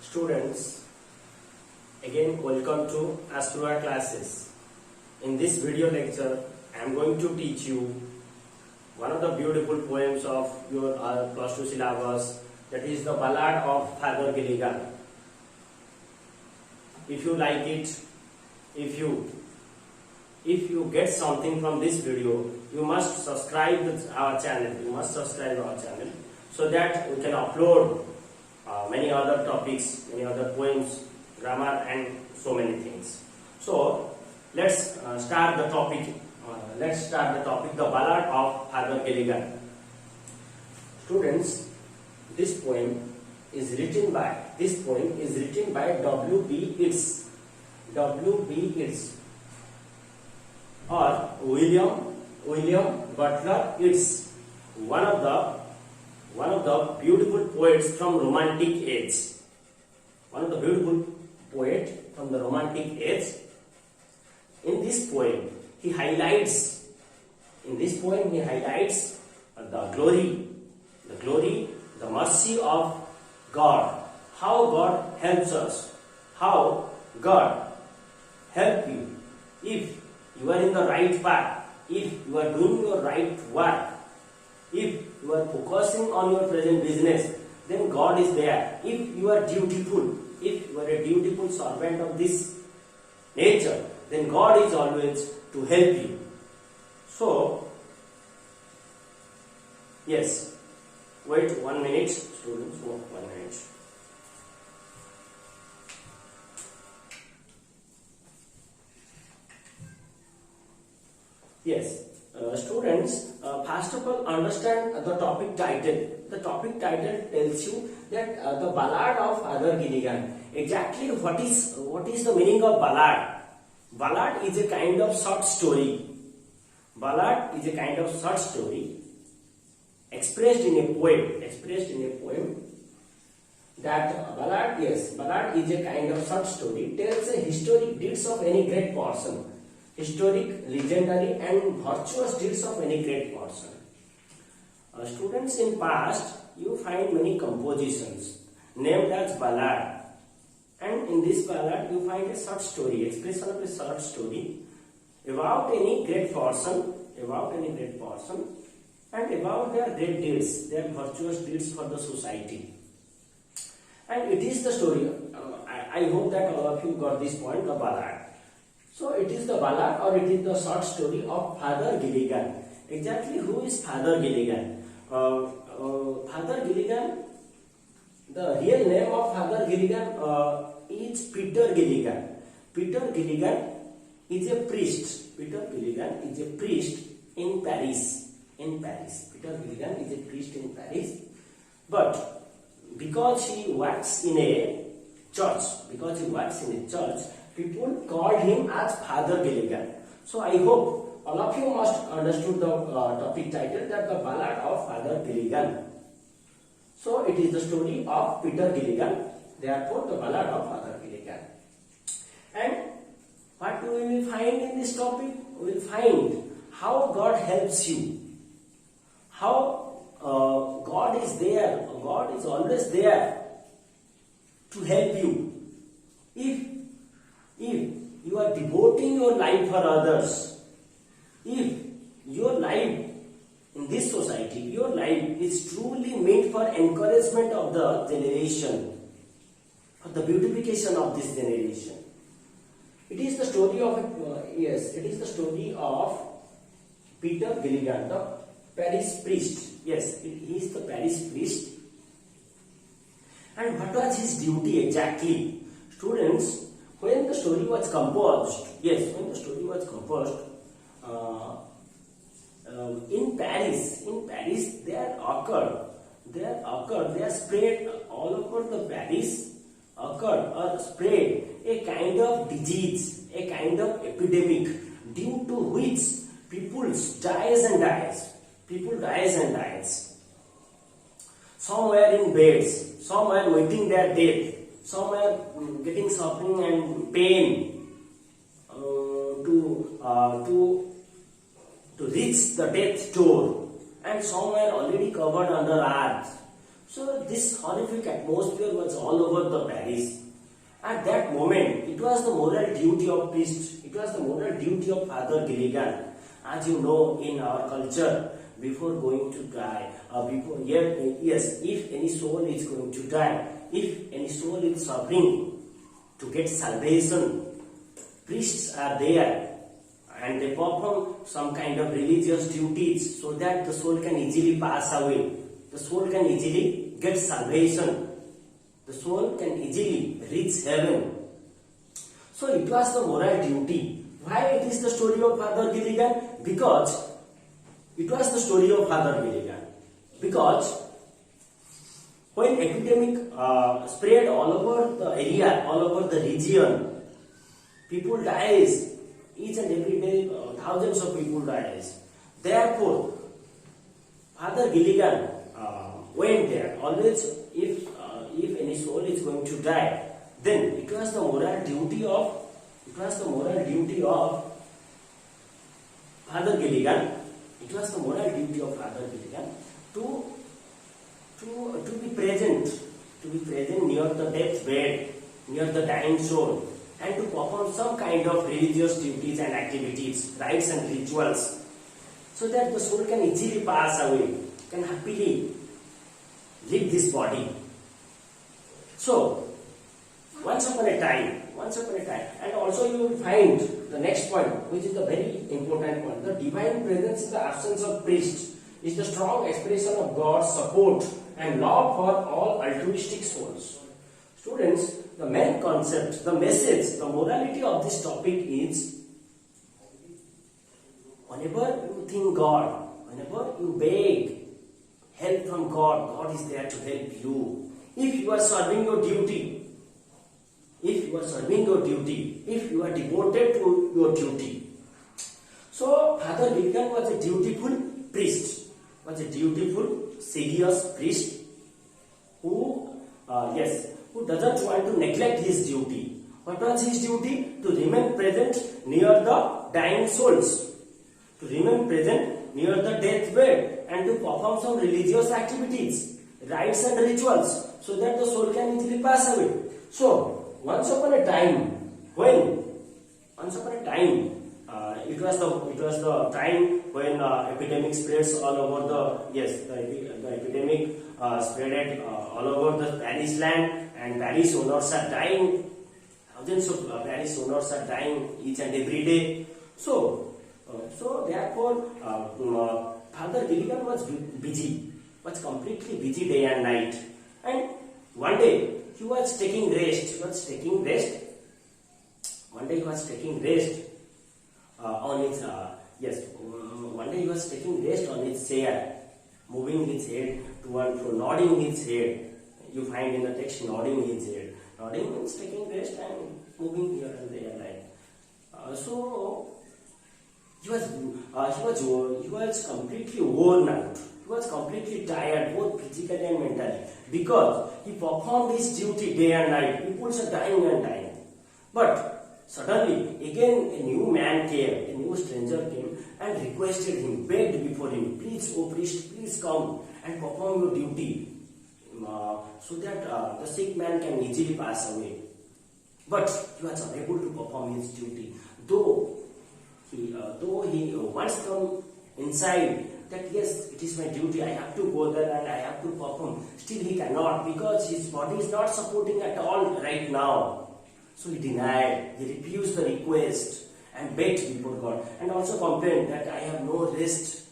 Students, again welcome to Astro classes. In this video lecture, I am going to teach you one of the beautiful poems of your plus 2 syllabus, that is the Ballad of Father Gillian. If you like it, if you get something from this video, you must subscribe our channel. You must subscribe our channel so that we can upload many other topics, many other poems, grammar, and so many things. So let's start the topic. The Ballad of Father Gillian. Students, this poem is written by W.B. Yeats. W.B. Yeats or William Butler Yeats, one of the beautiful poets from Romantic age. One of the beautiful poet from the Romantic age. In this poem, he highlights the glory, the mercy of God. How God helps us. How God help you if you are in the right path, if you are doing your right work, if you are focusing on your present business, then God is there. If you are dutiful, if you are a dutiful servant of this nature, then God is always to help you. So, yes, wait 1 minute, students, 1 minute. Yes, students, first of all, understand the topic title. The topic title tells you that the Ballad of Father Gillian. Exactly what is the meaning of ballad? Ballad is a kind of short story. Ballad is a kind of short story expressed in a poem. That ballad is a kind of short story, tells a historic deeds of any great person. Historic, legendary, and virtuous deeds of any great person. Students, in past, you find many compositions named as ballad, and in this ballad you find a short story, expression of a short story about any great person, and about their great deeds, their virtuous deeds for the society. And it is the story. I hope that all of you got this point, the ballad. So it is the ballad or it is the short story of Father Gilligan. Exactly who is Father Gilligan? Father Gilligan, the real name of Father Gilligan is Peter Gilligan. Peter Gilligan is a priest. Peter Gilligan is a priest in Paris. Peter Gilligan is a priest in Paris. But because he works in a church, people called him as Father Gilligan. So I hope all of you must understood the topic title, that the Ballad of Father Gilligan. So it is the story of Peter Gilligan, therefore the Ballad of Father Gilligan. And what we will find in this topic? We will find how God helps you. How God is there. God is always there to help you. If you are devoting your life for others, if your life in this society, your life is truly meant for encouragement of the generation, for the beautification of this generation. It is the story of Peter Gilligan, the Paris priest. Yes, he is the Paris priest. And what was his duty exactly? Students, when the story was composed, in Paris, there spread all over the Paris, spread a kind of disease, a kind of epidemic, due to which people dies and dies. Some were in beds, some were waiting their death, some were getting suffering and pain to reach the death door, and some were already covered under earth. So this horrific atmosphere was all over the Paris. At that moment, it was the moral duty of priest, it was the moral duty of Father Gilligan. As you know, in our culture, before going to die, if any soul is going to die, if any soul is suffering to get salvation, priests are there and they perform some kind of religious duties so that the soul can easily pass away. The soul can easily get salvation. The soul can easily reach heaven. So it was the moral duty. Why it is the story of Father Gilligan? Because it was the story of Father Gilligan. Because when epidemic spread all over the area, all over the region, people dies. Each and every day, thousands of people dies. Therefore, Father Gilligan went there. Always, if any soul is going to die, then it was the moral duty of Father Gilligan. It was the moral duty of Father Gilligan to be present near the death bed, near the dying soul, and to perform some kind of religious duties and activities, rites and rituals, so that the soul can easily pass away, can happily leave this body. So, once upon a time, and also you will find the next point, which is the very important point. The divine presence in the absence of priest is the strong expression of God's support and love for all altruistic souls. Students, the main concept, the message, the morality of this topic is, whenever you think God, whenever you beg help from God, God is there to help you. If you are serving your duty, if you are devoted to your duty. So Father Gilligan was a dutiful priest, serious priest who doesn't want to neglect his duty. What was his duty? To remain present near the dying souls, to remain present near the deathbed, and to perform some religious activities, rites and rituals, so that the soul can easily pass away. So once upon a time, it was the time when epidemic spreads all over the epidemic spread all over the Paris land, and Paris owners are dying. Thousands of Paris owners are dying each and every day. So therefore, Father Gilligan was completely busy day and night. And one day he was taking rest. One day he was taking rest on his chair, moving his head to and fro, nodding his head. You find in the text nodding his head. Nodding means taking rest and moving here and there, like. So he was completely worn out. He was completely tired, both physically and mentally, because he performed his duty day and night. People are dying and dying. But suddenly, again a new man came, a new stranger came and requested him, begged before him, please, oh priest, please come and perform your duty, so that the sick man can easily pass away. But he was unable to perform his duty, though he once come inside that yes, it is my duty, I have to go there and I have to perform. Still he cannot, because his body is not supporting at all right now. So he denied, he refused the request and begged before God, and also complained that I have no rest,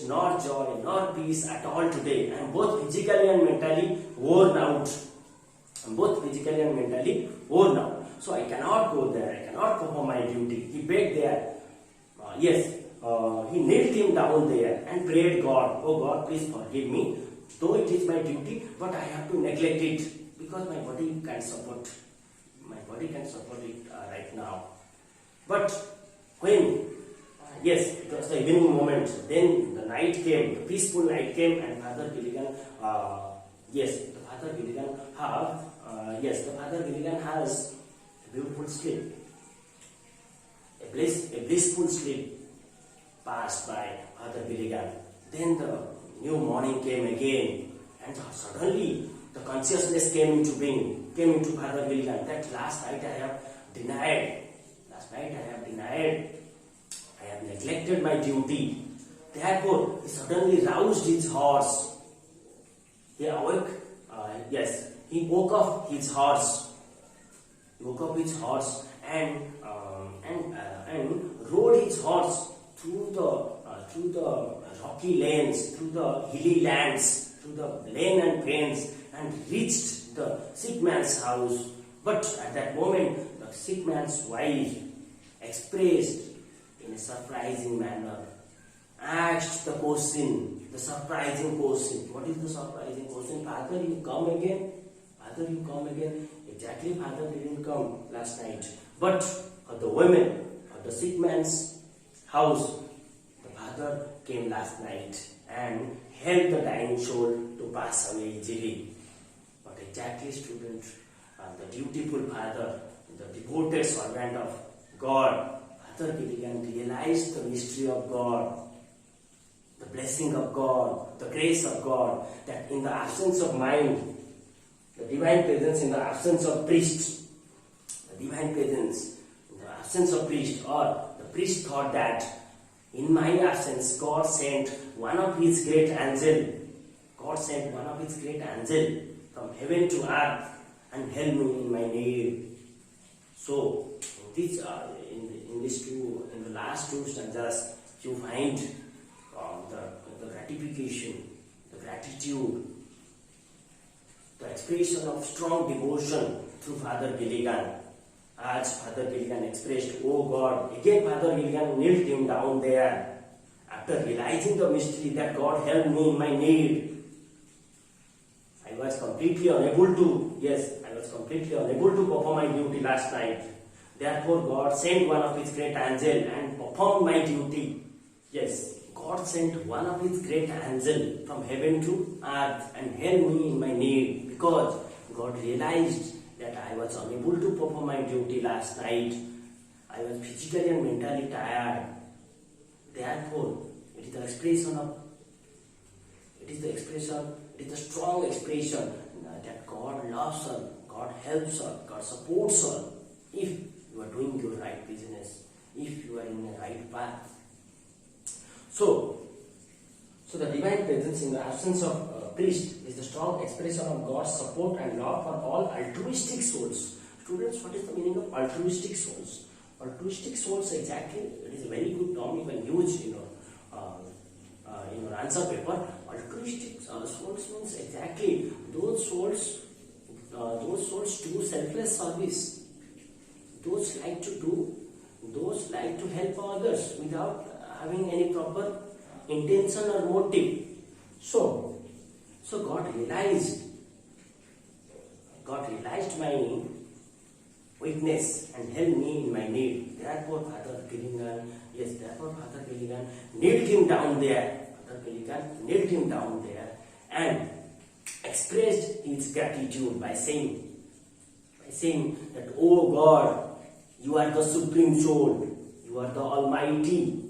nor joy, nor peace at all today. I am both physically and mentally worn out. So I cannot go there, I cannot perform my duty. He begged there. He knelt him down there and prayed God, oh God, please forgive me. Though it is my duty, but I have to neglect it, because my body can support it right now. But when it was the evening moment, then the night came, the peaceful night came, and Father Gilligan has a beautiful sleep, a blissful sleep passed by Father Gilligan. Then the new morning came again, and suddenly the consciousness came into being, came into Father Gilligan, that last night I have denied, I have neglected my duty. Therefore, he suddenly roused his horse. He awoke, he woke up his horse. He woke up his horse and rode his horse through the rocky lanes, through the hilly lands, through the lane and plains, and reached the sick man's house. But at that moment, the sick man's wife expressed in a surprising manner, asked the question, the surprising question. What is the surprising question? Father, you come again? Father, you come again? Exactly, Father didn't come last night. But for the women, for the sick man's house, the Father came last night and helped the dying soul to pass away easily. But exactly, student, the dutiful Father, the devoted servant of God, Father Gilligan realized the mystery of God, the blessing of God, the grace of God, that in the absence of mind, the divine presence in the absence of priest, the divine presence in the absence of priest, or the priest thought that in my absence, God sent one of his great angels. God sent one of his great angels from heaven to earth and helped me in my need. So, in the last two stanzas, you find the gratification, the gratitude, the expression of strong devotion through Father Gilligan. As Father Gilligan expressed, "Oh God," again Father Gilligan knelt him down there after realizing the mystery that God helped me in my need. I was completely unable to perform my duty last night. Therefore God sent one of his great angels and performed my duty. Yes, God sent one of his great angels from heaven to earth and helped me in my need, because God realized that I was unable to perform my duty last night. I was physically and mentally tired. Therefore, it is the strong expression that God loves us, God helps us, God supports us if you are doing your right business, if you are in the right path. So the divine presence in the absence of priest is the strong expression of God's support and love for all altruistic souls. Students, what is the meaning of altruistic souls? Altruistic souls, exactly, it is a very good term you can use in your answer paper. Altruistic souls means exactly those souls do selfless service. Those like to help others without having any proper intention or motive. So God realized my weakness and helped me in my need. Therefore Father Gilligan knelt him down there. Father Gilligan knelt him down there and expressed his gratitude by saying that, "Oh God, you are the supreme soul, you are the Almighty.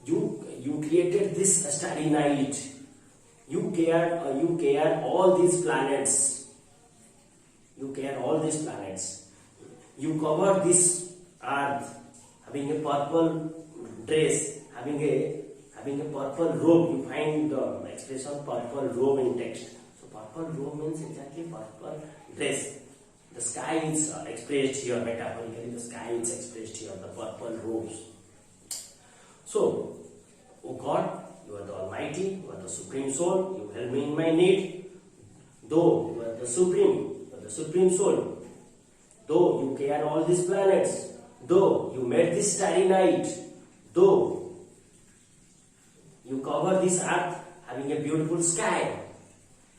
You created this starry night. You care all these planets. You care all these planets. You cover this earth, having a purple dress, having a purple robe." You find the expression purple robe in text. So purple robe means exactly purple dress. The sky is expressed here metaphorically. The sky is expressed here, the purple robes. So, "Oh God, you are the Almighty, you are the Supreme Soul, you help me in my need. Though you are the Supreme Soul, though you care all these planets, though you made this starry night, though you cover this earth having a beautiful sky,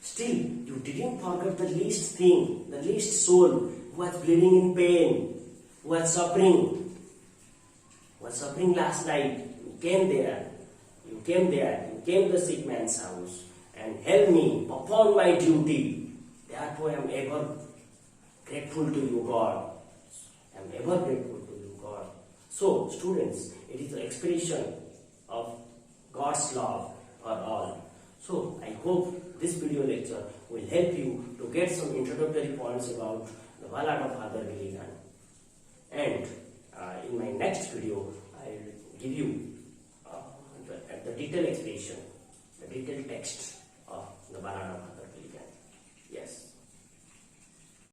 still you didn't forget the least thing, the least soul who was bleeding in pain, who was suffering last night. You came to the sick man's house and helped me perform my duty. Therefore I am ever grateful to you, God. I am ever grateful to you, God." So students, it is the expression of God's love, for all. So I hope this video lecture will help you to get some introductory points about the Ballad of Father Gillian. And in my next video, I will give you the detailed explanation, the detailed text of the Ballad of Father Gillian.